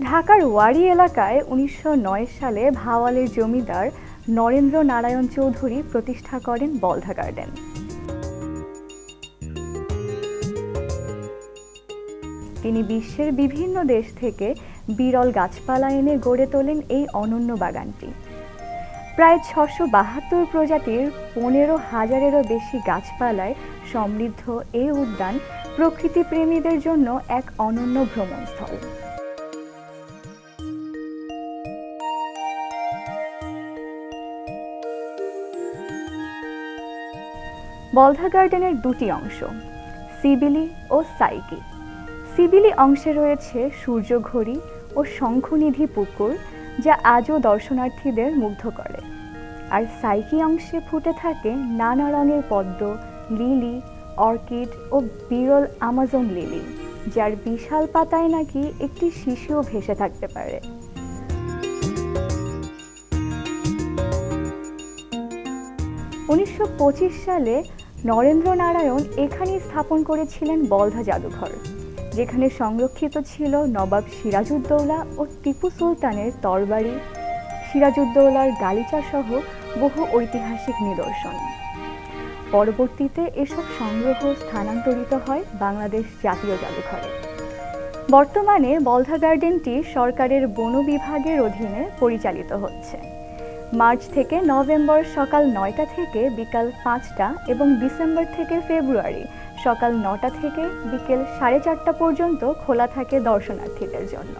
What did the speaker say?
ঢাকার ওয়ারী এলাকায় ১৯০৯ সালে ভাওয়ালের জমিদার নরেন্দ্র নারায়ণ চৌধুরী প্রতিষ্ঠা করেন বলধা গার্ডেন। তিনি বিশ্বের বিভিন্ন দেশ থেকে বিরল গাছপালা এনে গড়ে তোলেন এই অনন্য বাগানটি। প্রায় ৬৭২ প্রজাতির ১৫,০০০-এরও বেশি গাছপালায় সমৃদ্ধ এই উদ্যান প্রকৃতিপ্রেমীদের জন্য এক অনন্য ভ্রমণস্থল। বলধা গার্ডেনের দুটি অংশ, সিবিলি ও সাইকি। সিবিলি অংশে রয়েছে সূর্যঘড়ি ও শঙ্খনিধি পুকুর, যা আজও দর্শনার্থীদের মুগ্ধ করে। আর সাইকি অংশে ফুটে থাকে নানা রঙের পদ্ম, লিলি, অর্কিড ও বিরল আমাজন লিলি, যার বিশাল পাতায় নাকি একটি শিশুও ভেসে থাকতে পারে। ১৯২৫ সালে নরেন্দ্র নারায়ণ এখানেই স্থাপন করেছিলেন বলধা জাদুঘর, যেখানে সংরক্ষিত ছিল নবাব সিরাজউদ্দৌলা ও টিপু সুলতানের তরবারি, সিরাজউদ্দৌলার গালিচা সহ বহু ঐতিহাসিক নিদর্শন। পরবর্তীতে এসব সংগ্রহ স্থানান্তরিত হয় বাংলাদেশ জাতীয় জাদুঘরে। বর্তমানে বলধা গার্ডেনটি সরকারের বন বিভাগের অধীনে পরিচালিত হচ্ছে। মার্চ থেকে নভেম্বর সকাল ৯টা থেকে বিকাল ৫টা এবং ডিসেম্বর থেকে ফেব্রুয়ারি সকাল ৯টা থেকে বিকেল ৪:৩০ পর্যন্ত খোলা থাকে দর্শনার্থীদের জন্য।